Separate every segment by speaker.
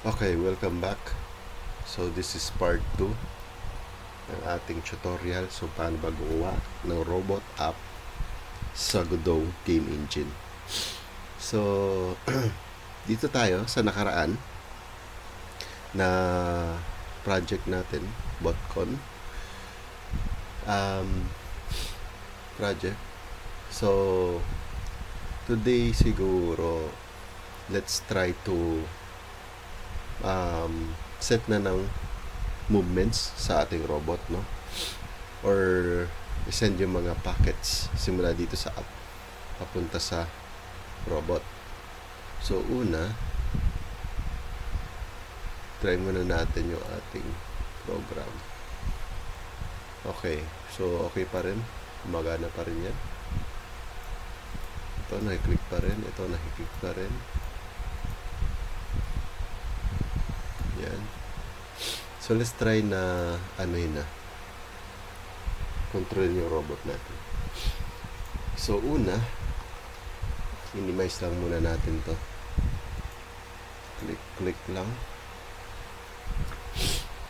Speaker 1: Okay, welcome back. So this is part 2 ng ating tutorial. So paano ba gumawa ng robot app sa Godot game engine. So dito tayo sa nakaraan na project natin, BotCon project. So today siguro let's try to set na ng movements sa ating robot, no? Or send yung mga packets simula dito sa app papunta sa robot. So una, try muna natin yung ating program. Okay, so okay pa rin, gumagana pa rin yan. Ito nakiklik pa rin, ito nakiklik pa rin. Yan. So let's try na control yung robot natin. So una, minimize lang muna natin to. Click lang.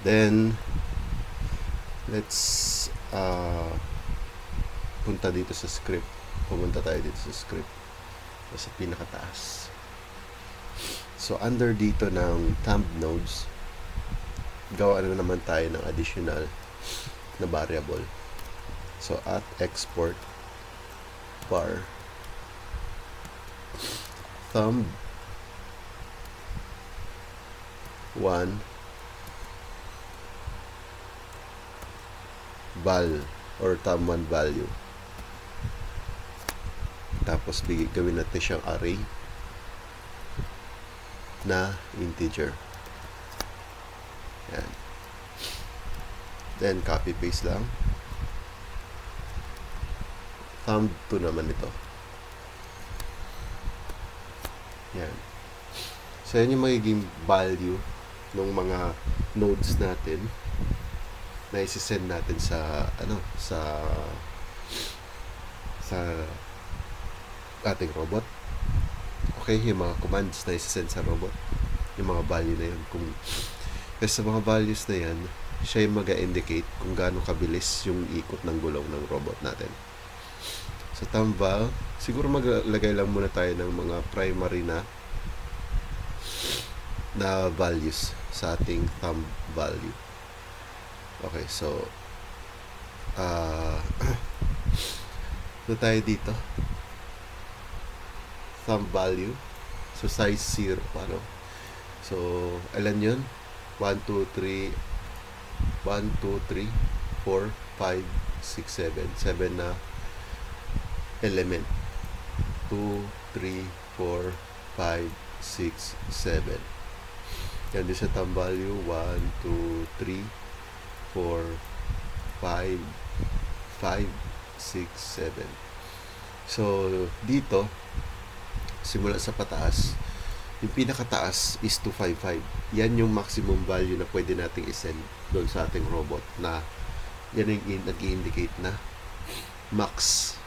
Speaker 1: Then let's punta dito sa script. Pumunta tayo dito sa script. Sa pinakataas. So under dito ng thumb nodes, gawa na naman tayo ng additional na variable. So at export var thumb 1 val or thumb 1 value. Tapos gawin natin siyang array na integer. Yan. Then copy paste lang. Thumb 2 naman ito. Yan. So yan yung magiging value ng mga nodes natin na isi-send natin sa sa ating robot. Okay, yung mga commands na isi-send sa robot, yung mga value na yun. Kasi sa mga values na yan, siya yung mag-indicate kung gaano kabilis yung ikot ng gulong ng robot natin. So thumb val, siguro maglagay lang muna tayo ng mga primary na values sa ating thumb value. Okay, so na tayo dito. Thumb value. So size 0, ano? So ilan yun? 1, 2, 3 4, 5, 6, 7 na element. 2, 3, 4, 5, 6, 7. Yan din sa thumb value. 1, 2, 3, 4, 5, 6, 7. So dito simula sa pataas, yung pinakataas is 255. Yan yung maximum value na pwede nating isend doon sa ating robot, na yan yung nag-i-indicate na max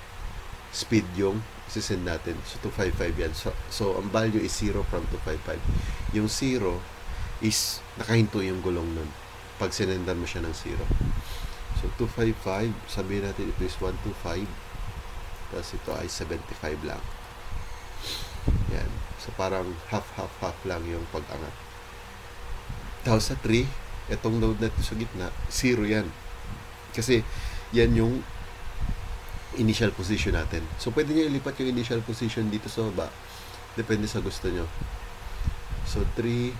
Speaker 1: speed yung isend natin. So 255 yan. So ang value is 0 from 255. Yung 0 is nakahinto yung gulong nun pag sinendan mo siya ng 0. So 255, sabihin natin ito is 125, tapos ito ay 75 lang. Yan. So parang half lang yung pag-angat. Tapos sa 3, itong node na sa gitna, 0 yan. Kasi yan yung initial position natin. So pwede nyo ilipat yung initial position dito sa baba. Depende sa gusto nyo. So 3,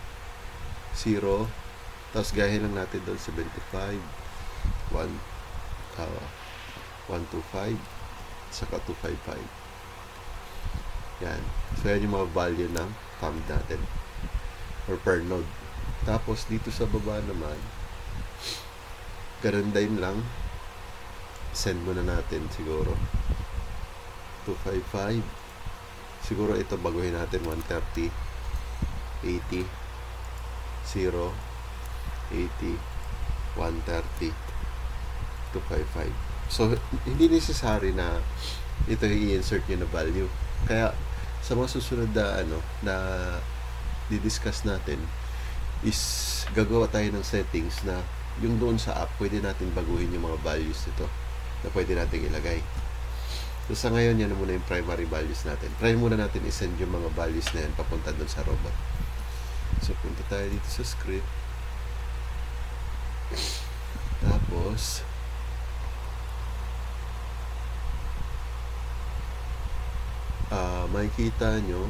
Speaker 1: 0, tapos gahin lang natin doon 75, 125, saka 255. Yan. So yan yung mga value ng thumb natin or per node. Tapos dito sa baba naman, ganun din lang, send muna natin siguro 255. Siguro ito baguhin natin 130, 80, 0, 80, 130, 255. So hindi necessary na ito i-insert nyo na value. Kaya sa mga susunod na na di-discuss natin, is gagawa tayo ng settings na yung doon sa app, pwede natin baguhin yung mga values nito na pwede natin ilagay. So sa ngayon, yan muna yung primary values natin. Try muna natin isend yung mga values na yan papunta doon sa robot. So punta tayo dito sa script. Tapos makikita nyo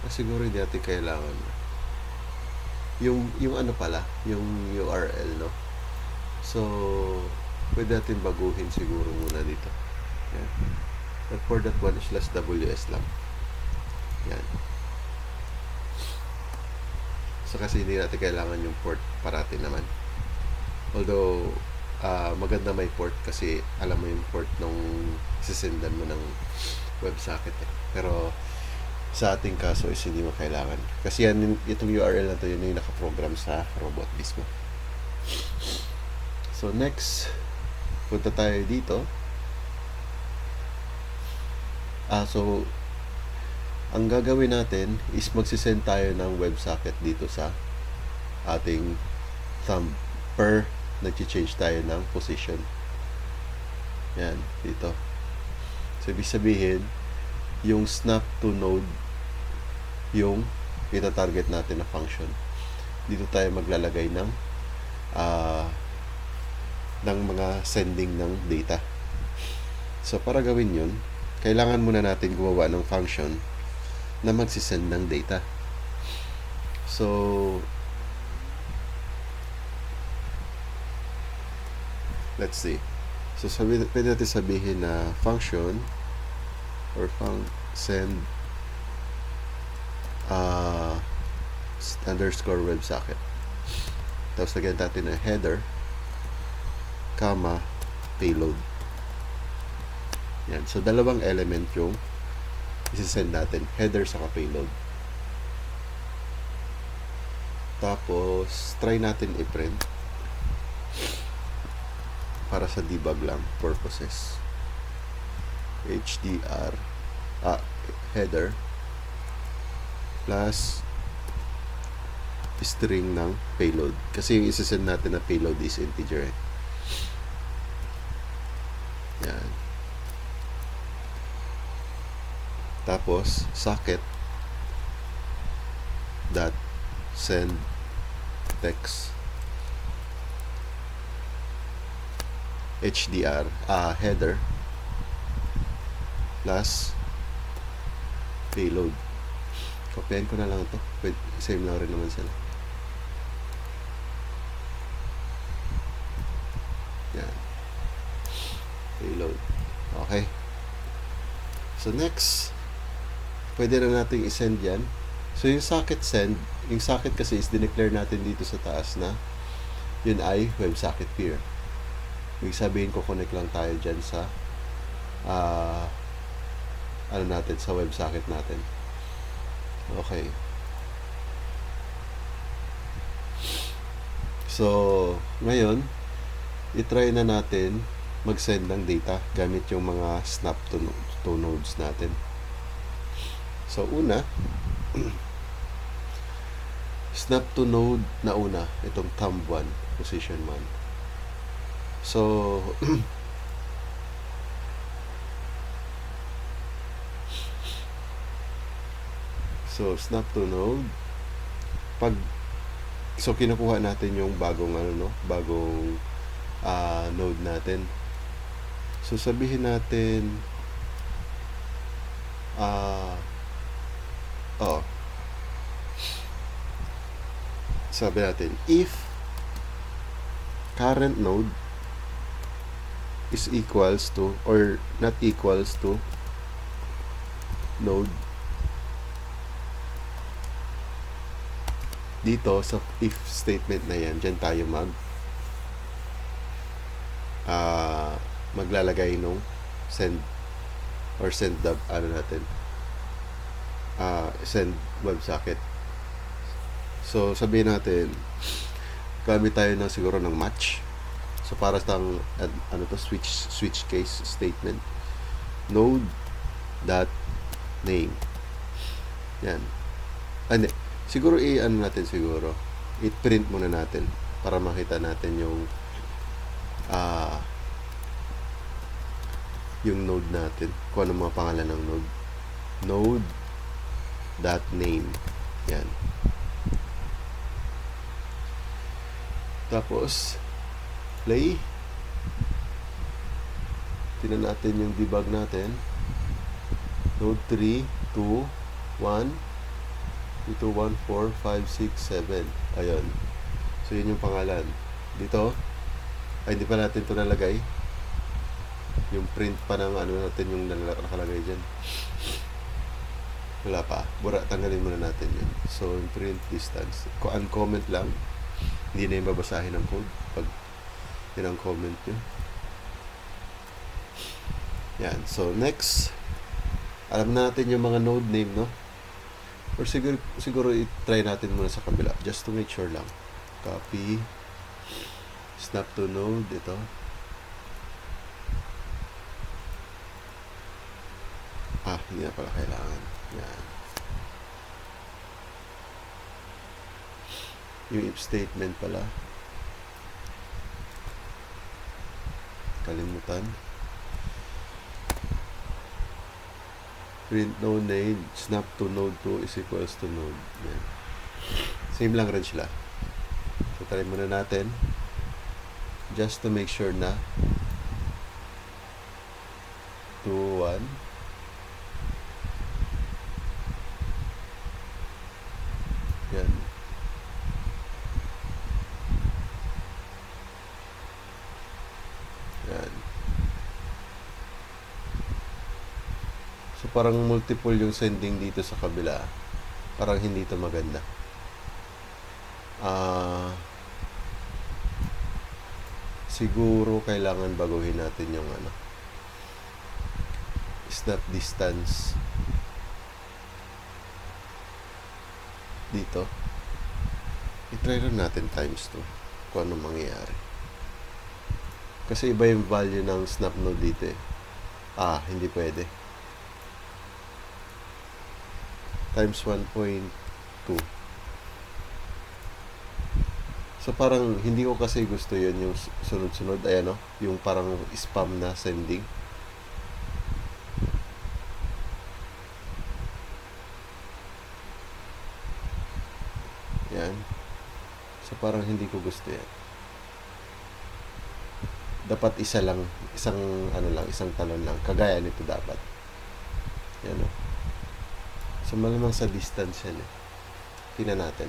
Speaker 1: siguro hindi natin kailangan yung ano pala, yung URL, no? So pwede natin baguhin siguro muna dito. Yan. But for that one, /ws lang. Yan. So kasi hindi natin kailangan yung port parati naman. Although maganda may port kasi alam mo yung port nung sisendan mo ng WebSocket eh. Pero sa ating kaso is hindi mo kailangan. Kasi yan, itong URL na to, yun yung nakaprogram sa robot mismo. So next, punta tayo dito. So ang gagawin natin is magsisend tayo ng WebSocket dito sa ating thumb per nag-change tayo ng position. Yan, dito. So ibig sabihin, yung snap to node yung ita-target natin na function. Dito tayo maglalagay ng mga sending ng data. So para gawin yun, kailangan muna natin gumawa ng function na magsisend ng data. So let's see. So pwede natin sabihin na function or send underscore WebSocket. Tapos lagyan natin na header, comma, payload. Yan. So dalawang element yung isisend natin, header saka payload. Tapos try natin i-print para sa debug lang purposes. HDR header plus string ng payload. Kasi yung isasend natin na payload is integer. Yan. Tapos socket dot send text HDR header plus payload. Kopyahin ko na lang ito. Same lang rin naman sila. Yan. Payload. Okay. So next, pwede na natin isend yan. So yung socket send, yung socket kasi is dineclare natin dito sa taas na yun ay WebSocket peer. Ibig sabihin ko connect lang tayo dyan sa sa WebSocket natin. Okay. So ngayon i-try na natin mag-send ng data gamit yung mga snap to nodes natin. So una, snap to node na una, itong thumb 1, position 1. So snap to node, so kinukuha natin yung bagong bagong node natin. So sabihin natin sabi natin if current node is equals to or not equals to node, dito sa if statement na yan, dyan tayo maglalagay nung send or send the send WebSocket. So sabihin natin gamit tayo ng siguro ng match. So para sa switch case statement, node dot name. Yan. Siguro natin siguro i-print muna natin para makita natin yung node natin, kung ano mga pangalan ng node. Node.name. Yan. Tapos, play. Tingnan natin yung debug natin. Node 3, 2, 1, 2, 1, 4, 5, 6, 7. Ayun. So, yun yung pangalan. Dito, ay hindi pa natin ito nalagay. Yung print pa ng ano natin, yung nakalagay dyan. Wala pa. Tanggalin muna natin yun. So, yung print distance. Uncomment lang. Hindi na yung babasahin ng code pag yun ang comment nyo. Yan. So, next. Alam na natin yung mga node name, no? Or siguro i-try natin muna sa kabila. Just to make sure lang. Copy. Snap to node. Ito. Hindi na pala kailangan. Yan. Yung if statement pala. Kalimutan. Print no name. Snap to node 2 is equals to node. Yan. Same lang rin sila. So, try muna natin. Just to make sure na 2, 1. Yan. Yan. So, parang multiple yung sending dito sa kabila. Parang hindi ito maganda. Siguro kailangan baguhin natin yung snap distance dito. I-try rin natin times 2 kung ano mangyayari. Kasi iba yung value ng snap node dito eh. Hindi pwede. Times 1.2. So, parang hindi ko kasi gusto yun yung sunod-sunod. Ayan, no? Yung parang spam na sending. Yan. So, parang hindi ko gusto yan. Dapat isa lang. Isang talon lang. Kagaya nito dapat. Yan, no? So, malamang sa distance yan eh. Tingnan natin.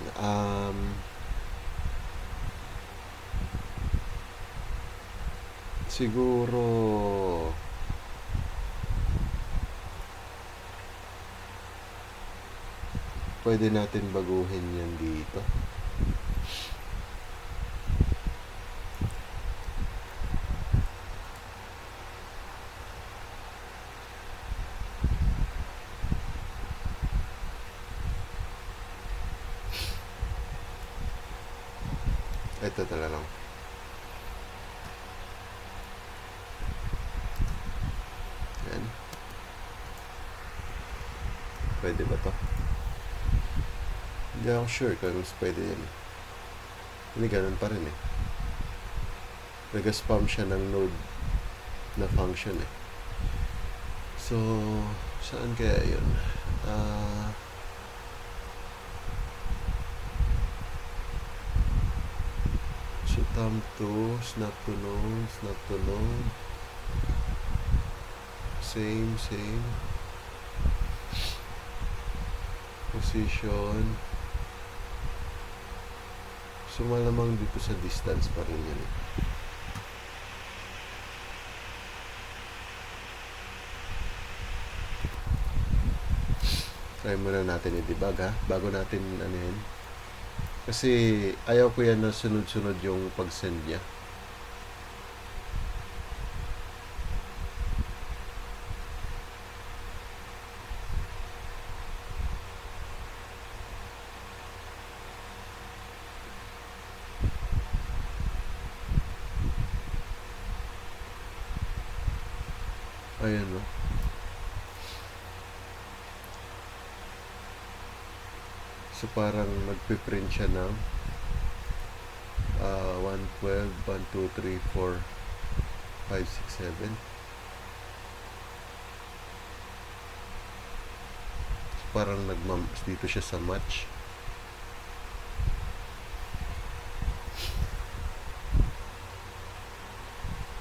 Speaker 1: Siguro pwede natin baguhin yan dito. Ito talaga lang. Yan. Pwede ba to? Hindi ako sure kung pwede yan. Hindi, ganun pa rin eh. Nag-spam siya ng node na function eh. So, saan kaya yun? So, thumb to, snap to node. Same. Position. So, malamang dito sa distance pa rin yan eh. Try muna natin i-debug bago natin yun. Kasi ayaw ko yan na sunod-sunod yung pag-send niya. Ayan, no? So, parang magpiprint siya ng 112, 1, 2, 3, 4, 5, 6, 7. So, parang dito siya sa match.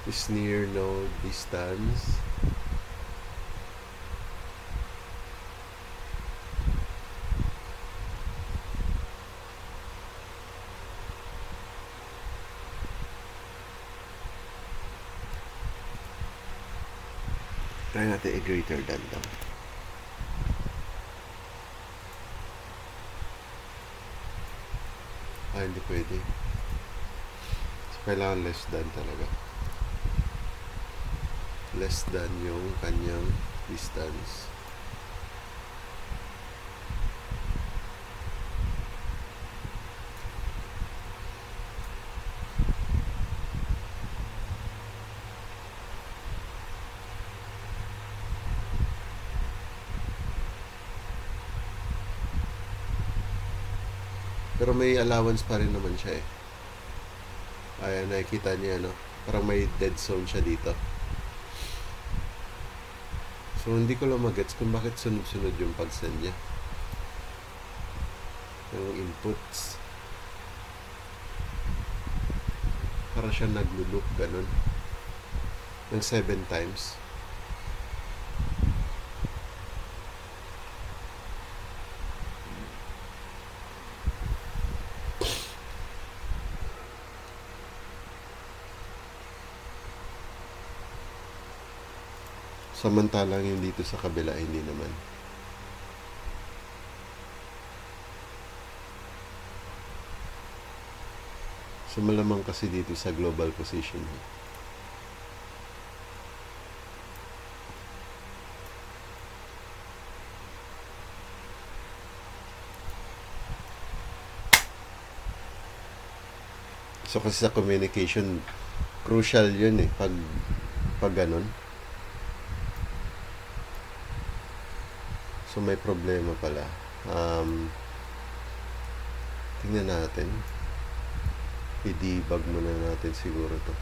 Speaker 1: Is near node distance. Try natin i-greater than lang. Hindi pwede. So, kailangan less than talaga. Less than yung kanyang distance. Pero may allowance pa rin naman siya eh. Ayan, nakikita niya, no? Parang may dead zone siya dito. So, hindi ko lang magets kung bakit sunod-sunod yung pag-send niya. Yung inputs. Para siya naglo-loop, ganun. Ng 7 times. Samantalang yung dito sa kabila, hindi naman. So, malamang kasi dito sa global position. So, kasi sa communication, crucial yun eh, pag ganun. So, may problema pala. Tingnan natin. I-debug muna natin siguro to.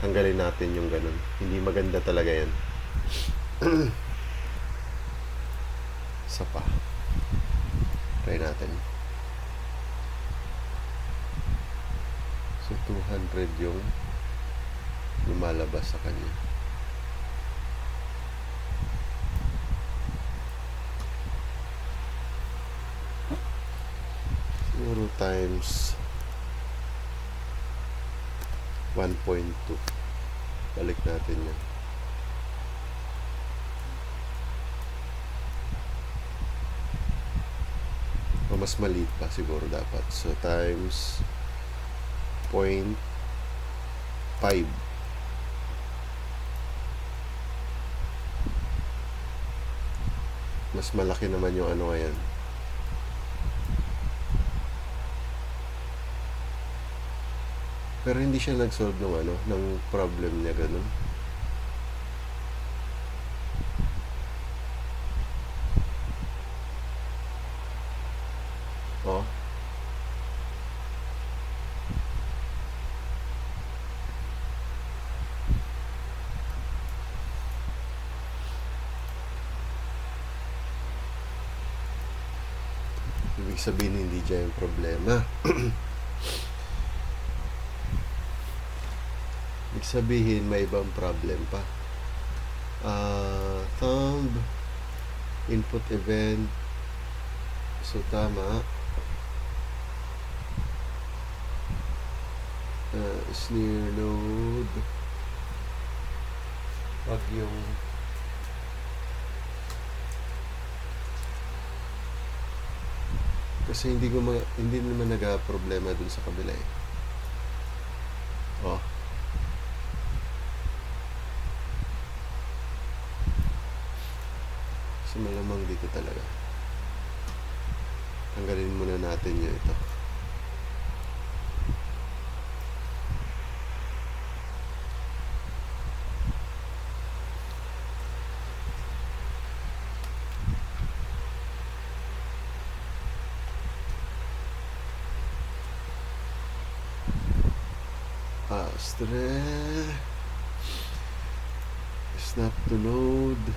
Speaker 1: Tanggalin natin yung ganun. Hindi maganda talaga yan. Isa pa. Try natin. So, 200 yung lumalabas sa kanya. Siguro times 1.2. Balik natin yan. O, mas maliit pa siguro dapat. So, times 0.5. Mas malaki naman yung ano ngayon. Pero hindi siya nag-solve ng problem niya ganun. Oh. Ibig sabihin hindi dyan yung problema. Ibig sabihin may ibang problem pa. Thumb input event. So tama. Snare node. Pag yung kasi hindi naman nag-problema dun sa kabila eh. Oh. So malamang dito talaga. Tanggalin muna natin yung ito. Astre. Snap to node.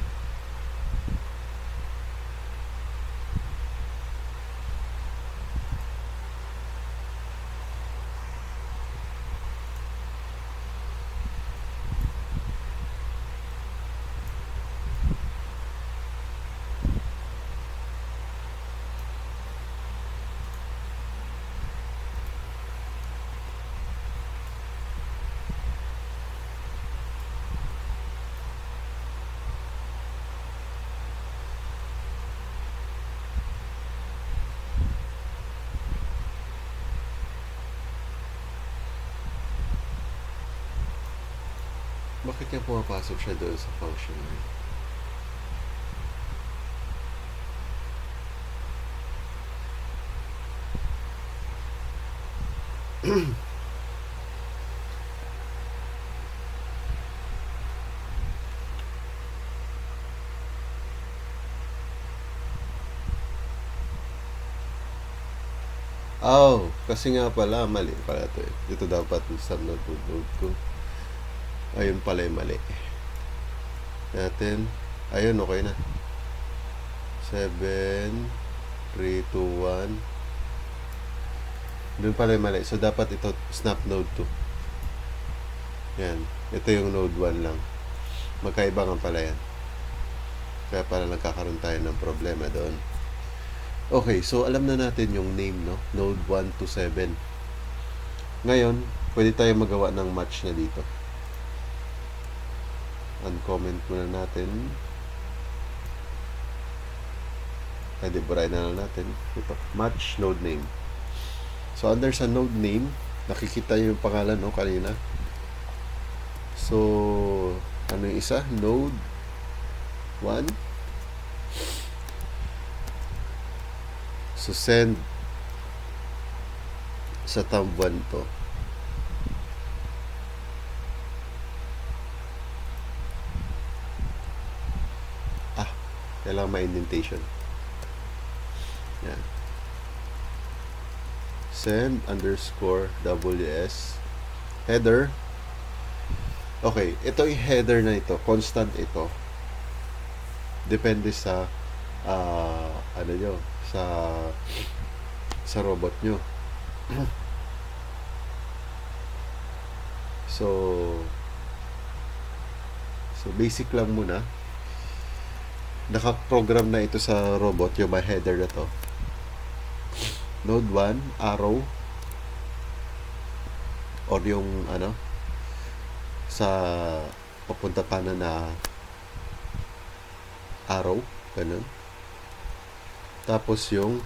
Speaker 1: Bakit kaya pumapasok siya doon sa function na yun? Oh, kasi nga pala, mali pala to eh. Dito dapat sa node ko. Ayun pala yung mali. Natin. Ayun, okay na. 7, 3, 2, 1. Doon pala yung mali. So, dapat ito, snap node 2. Yan. Ito yung node 1 lang. Magkaiba nga pala yan. Kaya pala nagkakaroon tayo ng problema doon. Okay, so alam na natin yung name, no? Node 1 to 7. Ngayon, pwede tayo magawa ng match na dito. Uncomment muna natin. Pwede burahin na lang natin. Ito, match node name. So, under sa node name, nakikita yung pangalan, no? Kanina. So, ano yung isa? Node 1. So, send sa thumb1 to. Kailangan ma-indentation. Yan. Send underscore WS header. Okay, ito yung header na ito. Constant ito. Depende sa ano nyo, sa robot nyo. So basic lang muna. Naka-program na ito sa robot yung my header na to. Node 1, arrow, or yung ano, sa papunta kanan na arrow, ganun. Tapos yung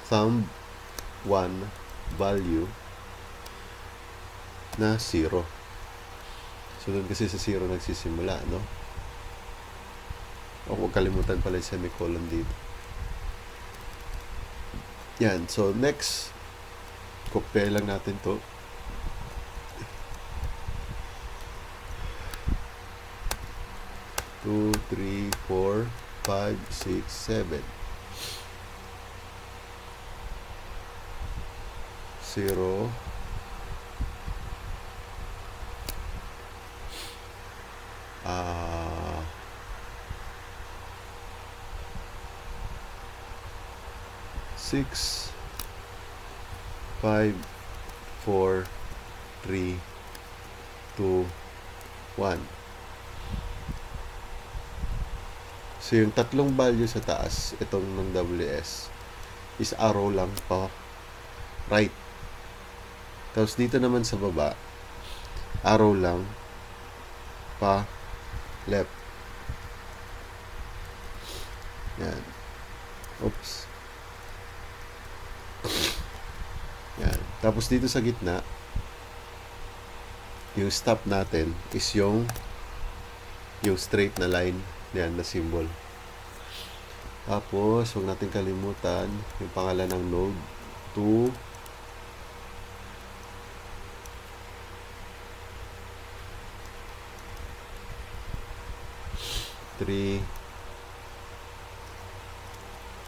Speaker 1: thumb 1 value na 0. So doon kasi sa 0 nagsisimula, no? O huwag kalimutan pala yung semicolon dito. Yan. So, next, copy lang natin to. Two, 3, 4, 5, 6, 7. 0. Six, 5, 4, 3, 2, 1. So, yung tatlong value sa taas, itong ng WS, is arrow lang pa right. Tapos dito naman sa baba, arrow lang pa left. Yan. Oops. Yan. Tapos dito sa gitna, yung stop natin is yung straight na line. Yan, na symbol. Tapos, huwag natin kalimutan yung pangalan ng node 2. Three.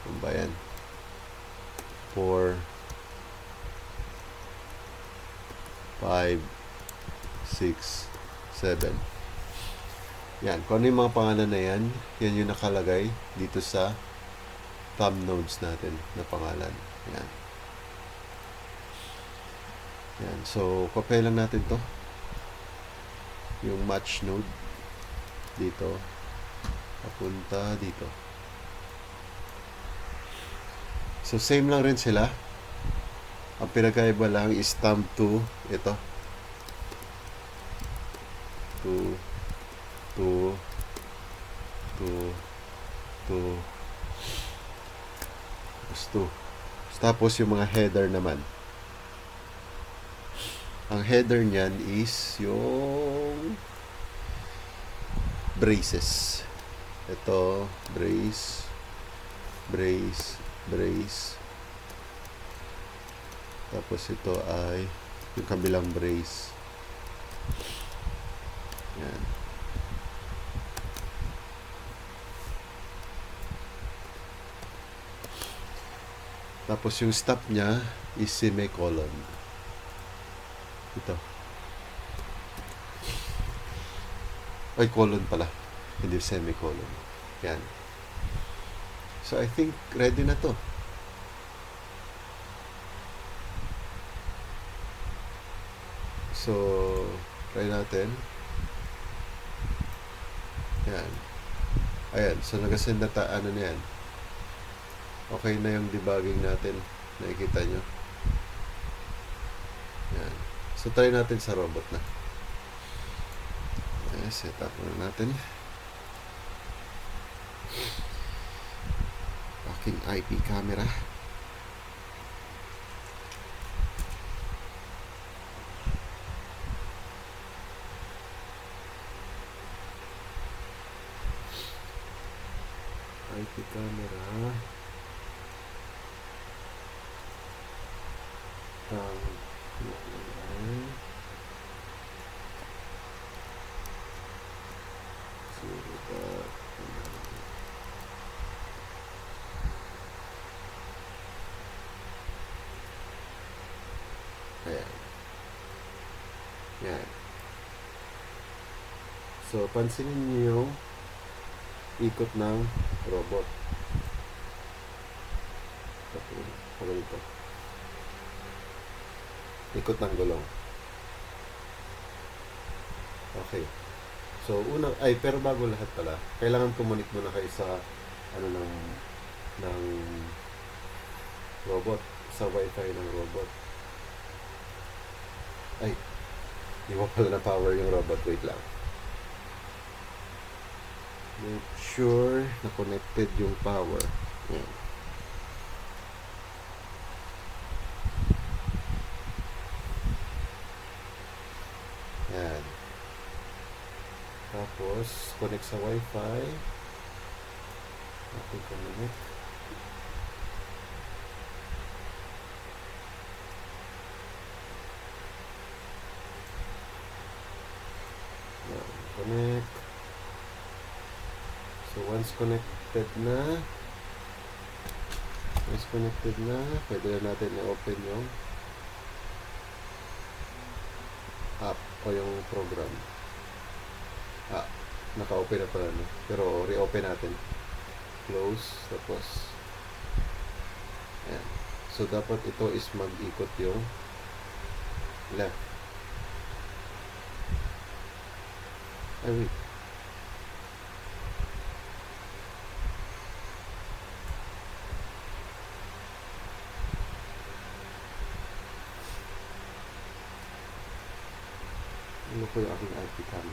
Speaker 1: Ano ba yan? 4. 5, 6, 7. Yan. Kung ano yung mga pangalan na yan, yan yung nakalagay dito sa thumb nodes natin na pangalan. Yan. Yan. So, copy lang natin to. Yung match node dito. Papunta dito. So, same lang rin sila. Ang pinagkaiba lang is thumb 2. Ito. 2, 2, 2, 2. Tapos yung mga header naman. Ang header niyan is yung braces. Ito, brace, brace, brace. Tapos ito ay yung kabilang brace. Yan. Tapos yung stop niya is semicolon. Ito. Ay, colon pala. Hindi semicolon. Yan. So, I think ready na to. So, try natin. Yan. Ayan. So, nagasend na ano na yan. Okay na yung debugging natin. Nakikita nyo. Yan. So, try natin sa robot na. Set up na natin. Aking IP camera. IP camera. Ayan. Yan. So, pansinin niyo yung ikot ng robot. Ito. Ikot ng gulong. Okay. So, pero bago lahat pala, kailangan connect muna kayo sa ng robot, sa wifi ng robot. Ay, di mo pala na power yung robot. Wait lang. Make sure na connected yung power. Yan. Yan. Tapos, connect sa wifi. Okay, connect. Connect. So, once connected na, pwede na natin i-open yung app o yung program. Naka-open na pala, no? Pero re-open natin. Close, tapos ayan. So, dapat ito is mag-ikot yung left. Ay, wait. Ano ko yung aking IP cam?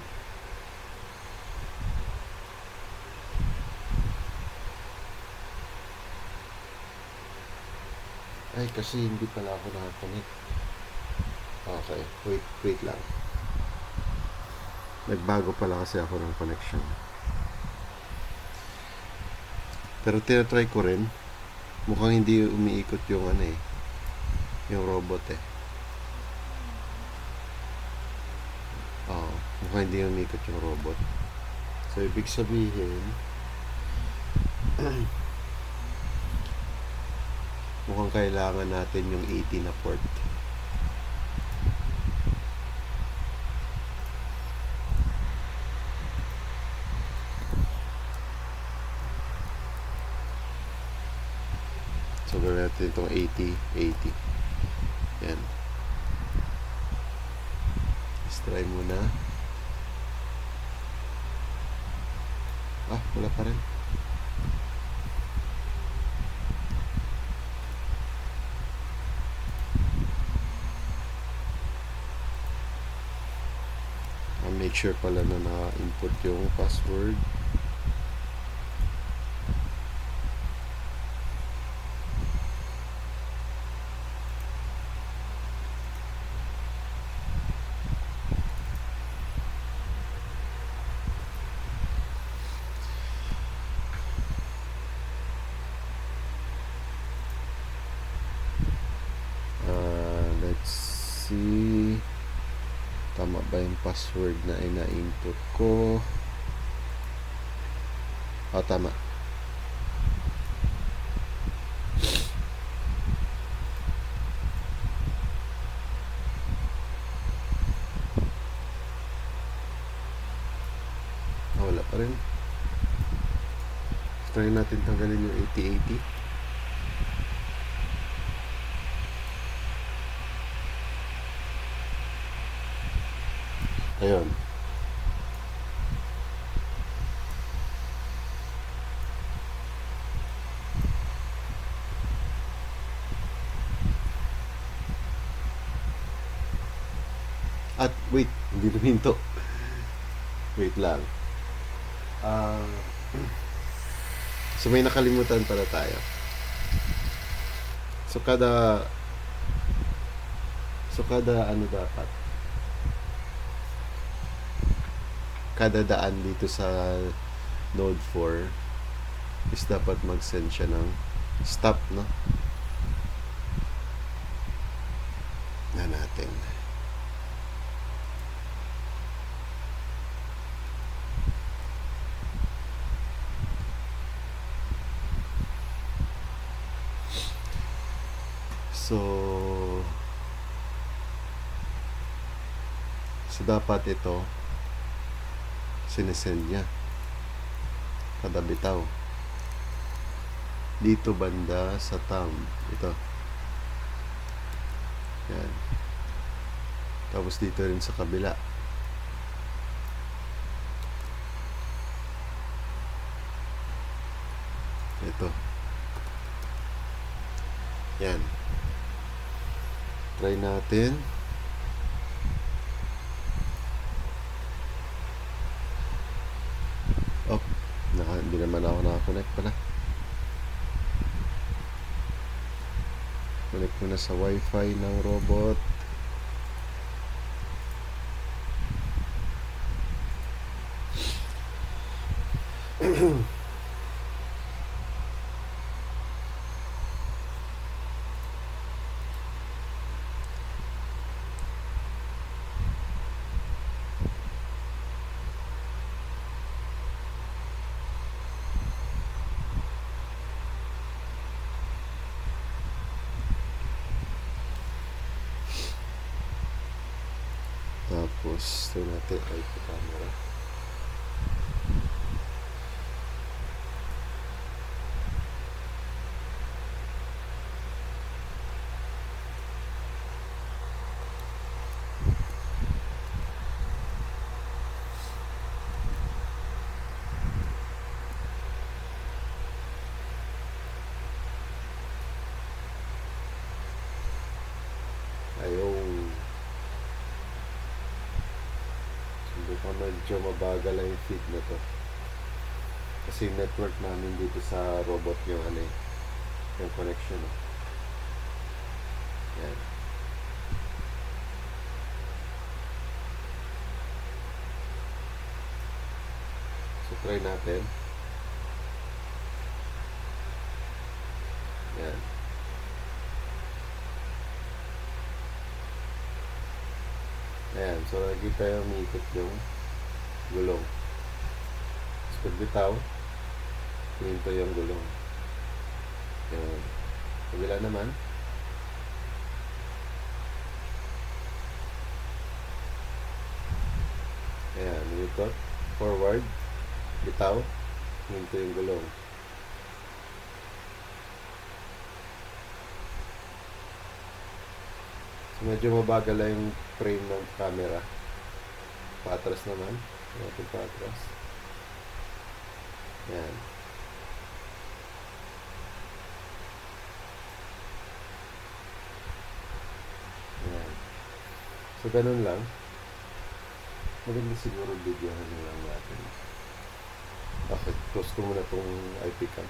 Speaker 1: Ay, kasi hindi pala ako nakakonect. Okay, wait lang. Nagbago pala kasi ako ng connection. Pero tinatry ko rin. Mukhang hindi umiikot yung yung robot mukhang hindi umiikot yung robot. So, ibig sabihin, mukhang kailangan natin yung 80 na port. So, gawin natin itong 80, 80. Yan. Let's try muna. Wala pa rin. Make sure pala na na-input yung password. Let's see. Tama ba yung password na ina-input ko? Tama. Wala pa rin. Try natin tanggalin yung 8080. Ayun. At wait, hindi luminto. Wait lang. So may nakalimutan pala tayo. So kada ano dapat? Kada daan dito sa node 4 is dapat mag-send siya ng stop, no? Na natin. So dapat ito sinesend niya kada bitaw dito banda sa thumb ito. Yan. Tapos dito rin sa kabila. Ito. Yan. Try natin. Hindi naman ako nakakonect pala. Connect muna sa wifi ng robot. Tapos, ito natin ay camera. Ayun. Medyo mabagal lang yung feed na to kasi network namin dito sa robot yung yung connection. Yan. So try natin. Yan. Ayan, so nakikita yung umiikot yung gulong. Tapos pag bitaw, hinto yung gulong. Ayan. Kabila naman. Ayan, umiikot. Forward. Bitaw. Hinto yung gulong. So, medyo mabagal lang yung frame ng camera. Patras naman. Natin patras. Yan. Yan. So, ganun lang. Maganda siguro videohan na lang natin. Okay, close ko muna itong IP cam.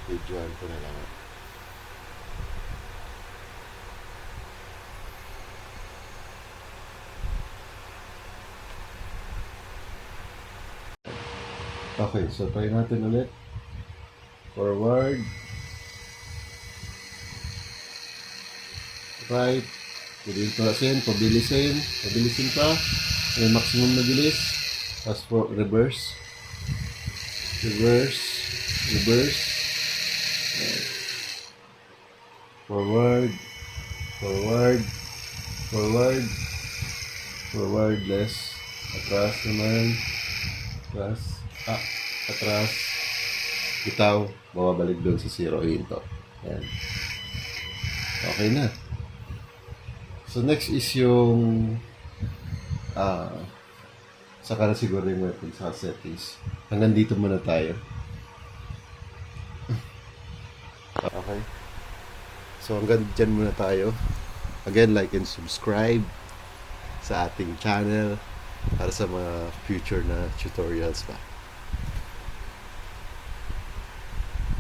Speaker 1: Videohan ko na lang. Okay, so try natin ulit. Forward. Right. Pwede palasin, pabilisin pa. May maximum na bilis. Tapos for reverse. Reverse. Reverse. Forward. Forward. Forward. Forward less. Atras naman. Atras. Atras. Bitaw. Mababalik doon sa zero. Hinto. Yan. Okay na. So next is yung saka na siguro yung weapon sa settings. Hanggang dito muna tayo. Okay. So hanggang dyan muna tayo. Again, like and subscribe sa ating channel para sa mga future na tutorials pa.